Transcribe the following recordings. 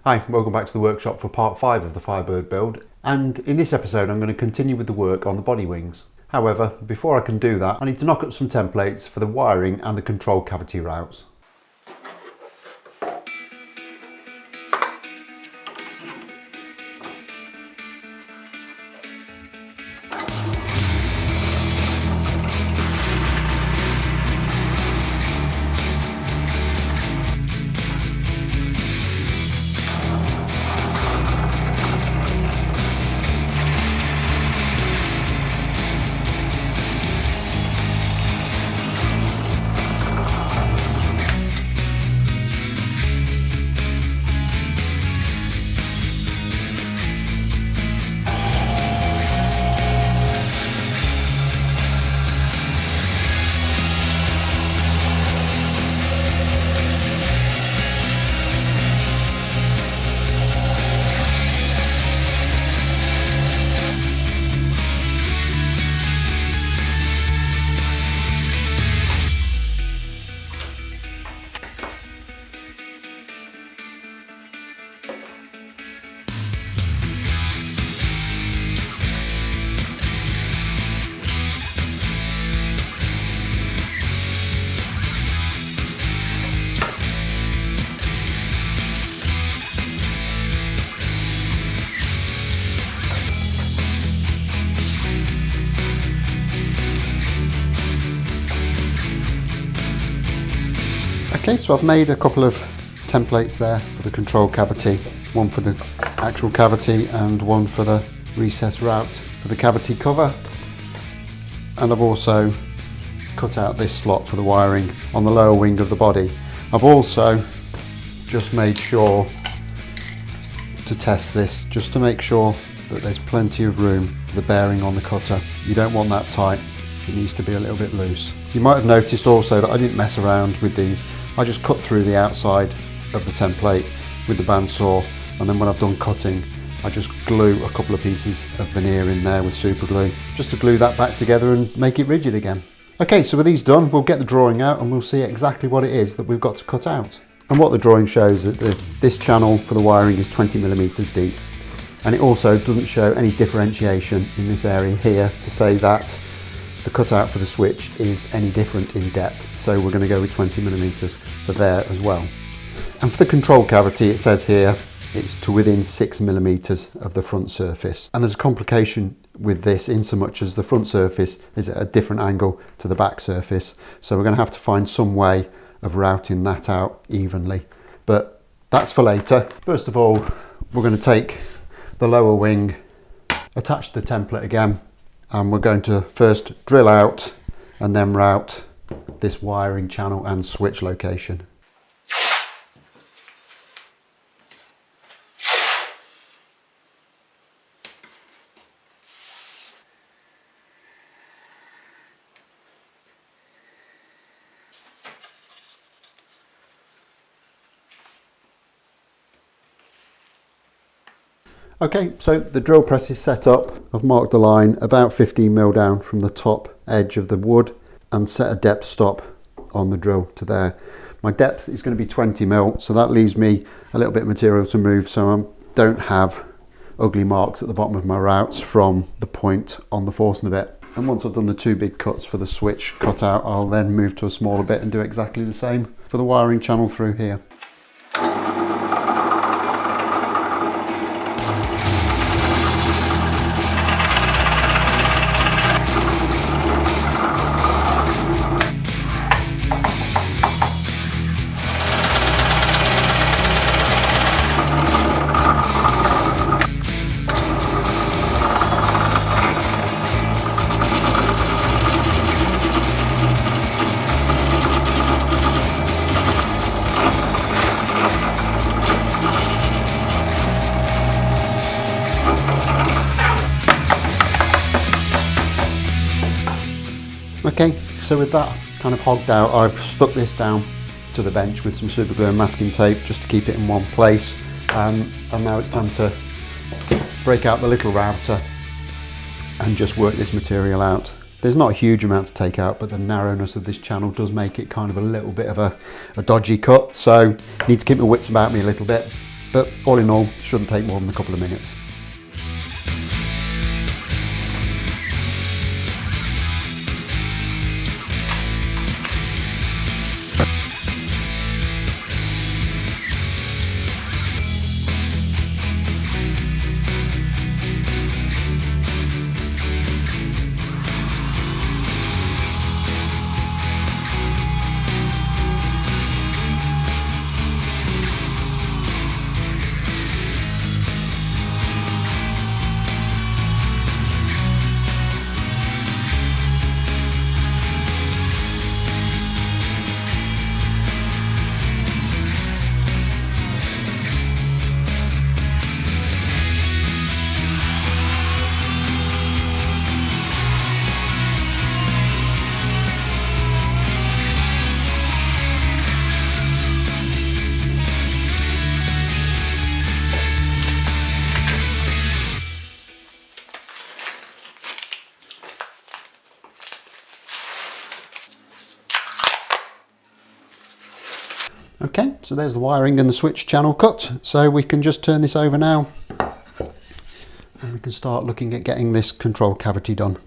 Hi, welcome back to the workshop for part 5 of the Firebird build, and in this episode I'm going to continue with the work on the body wings. However, before I can do that, I need to knock up some templates for the wiring and the control cavity routes. Okay, so I've made a couple of templates there for the control cavity, one for the actual cavity and one for the recess route for the cavity cover. And I've also cut out this slot for the wiring on the lower wing of the body. I've also just made sure to test this, just to make sure that there's plenty of room for the bearing on the cutter. You don't want that tight, it needs to be a little bit loose. You might have noticed also that I didn't mess around with these. I just cut through the outside of the template with the bandsaw, and then when I've done cutting, I just glue a couple of pieces of veneer in there with super glue, just to glue that back together and make it rigid again. Okay, so with these done, we'll get the drawing out and we'll see exactly what it is that we've got to cut out. And what the drawing shows is that this channel for the wiring is 20mm deep, and it also doesn't show any differentiation in this area here to say that the cutout for the switch is any different in depth, so we're going to go with 20mm for there as well. And for the control cavity, it says here it's to within 6mm of the front surface, and there's a complication with this in so much as the front surface is at a different angle to the back surface, so we're going to have to find some way of routing that out evenly, but that's for later. First of all, we're going to take the lower wing, attach the template again, and we're going to first drill out and then route this wiring channel and switch location. Okay, so the drill press is set up. I've marked a line about 15mm down from the top edge of the wood and set a depth stop on the drill to there. My depth is going to be 20mm, so that leaves me a little bit of material to move so I don't have ugly marks at the bottom of my routes from the point on the Forstner bit. And once I've done the two big cuts for the switch cut out, I'll then move to a smaller bit and do exactly the same for the wiring channel through here. Okay, so with that kind of hogged out, I've stuck this down to the bench with some super glue and masking tape just to keep it in one place. And now it's time to break out the little router and just work this material out. There's not a huge amount to take out, but the narrowness of this channel does make it kind of a little bit of a dodgy cut, so I need to keep my wits about me a little bit. But all in all, shouldn't take more than a couple of minutes. Okay, so there's the wiring and the switch channel cut. So we can just turn this over now and we can start looking at getting this control cavity done.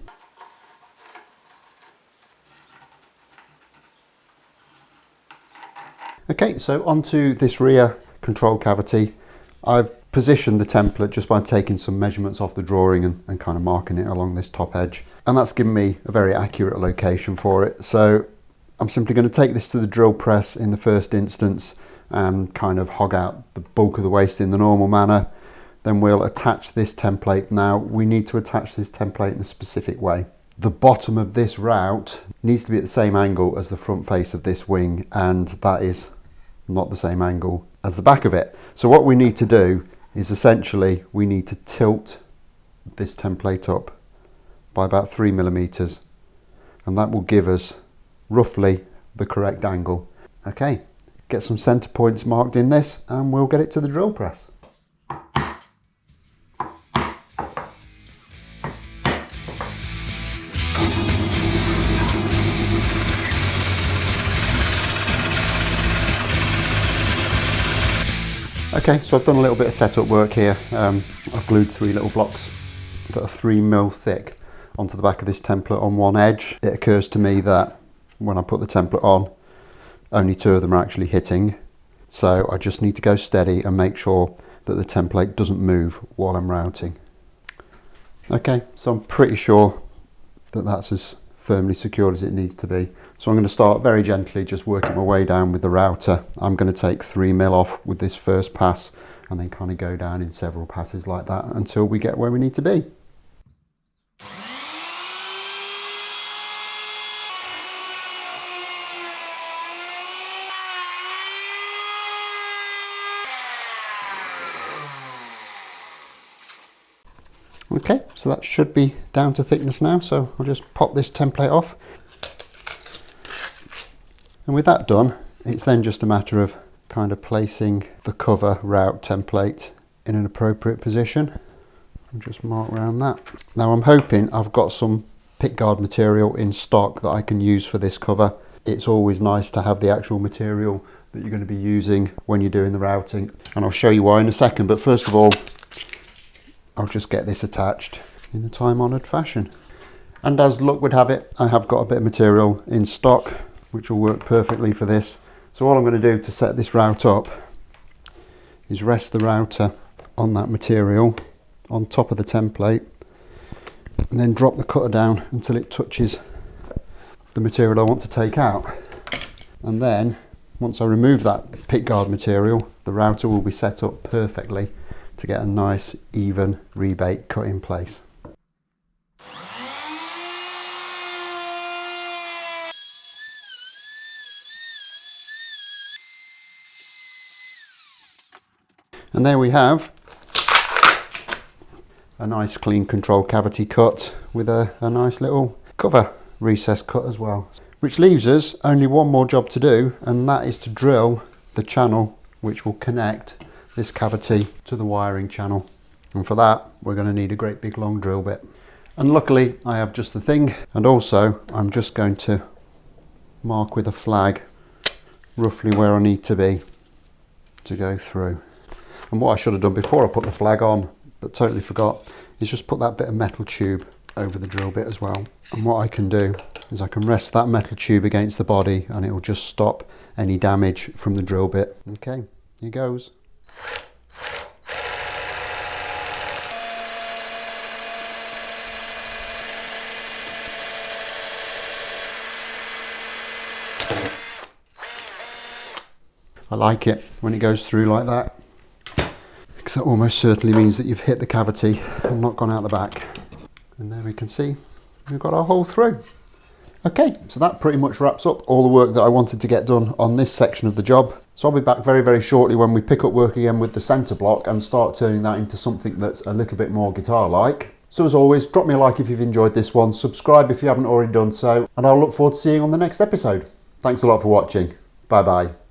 Okay, so onto this rear control cavity. I've positioned the template just by taking some measurements off the drawing and kind of marking it along this top edge. And that's given me a very accurate location for it. So I'm simply going to take this to the drill press in the first instance and kind of hog out the bulk of the waste in the normal manner. Then we'll attach this template. Now we need to attach this template in a specific way. The bottom of this route needs to be at the same angle as the front face of this wing, and that is not the same angle as the back of it. So what we need to do is essentially we need to tilt this template up by about 3 millimeters, and that will give us roughly the correct angle. Okay, get some center points marked in this and we'll get it to the drill press. Okay, so I've done a little bit of setup work here. I've glued 3 little blocks that are 3 mil thick onto the back of this template on one edge. It occurs to me that when I put the template on, only 2 of them are actually hitting. So I just need to go steady and make sure that the template doesn't move while I'm routing. Okay, so I'm pretty sure that that's as firmly secured as it needs to be. So I'm going to start very gently, just working my way down with the router. I'm going to take 3 mil off with this first pass and then kind of go down in several passes like that until we get where we need to be. Okay, so that should be down to thickness now, so I'll just pop this template off. And with that done, it's then just a matter of kind of placing the cover route template in an appropriate position. I'll just mark around that. Now I'm hoping I've got some pickguard material in stock that I can use for this cover. It's always nice to have the actual material that you're going to be using when you're doing the routing, and I'll show you why in a second, but first of all I'll just get this attached in the time-honoured fashion. And as luck would have it, I have got a bit of material in stock which will work perfectly for this. So all I'm going to do to set this route up is rest the router on that material on top of the template and then drop the cutter down until it touches the material I want to take out. And then once I remove that pickguard material, the router will be set up perfectly to get a nice even rebate cut in place. And there we have a nice clean control cavity cut with a nice little cover recess cut as well. Which leaves us only one more job to do, and that is to drill the channel which will connect this cavity to the wiring channel. And for that we're going to need a great big long drill bit. And luckily I have just the thing, and also I'm just going to mark with a flag roughly where I need to be to go through. And what I should have done before I put the flag on, but totally forgot, is just put that bit of metal tube over the drill bit as well. And what I can do is I can rest that metal tube against the body and it will just stop any damage from the drill bit. Okay, here goes. I like it when it goes through like that, because that almost certainly means that you've hit the cavity and not gone out the back. And there we can see we've got our hole through. Okay, so that pretty much wraps up all the work that I wanted to get done on this section of the job. So I'll be back very, very shortly when we pick up work again with the centre block and start turning that into something that's a little bit more guitar-like. So as always, drop me a like if you've enjoyed this one, subscribe if you haven't already done so, and I'll look forward to seeing you on the next episode. Thanks a lot for watching. Bye bye.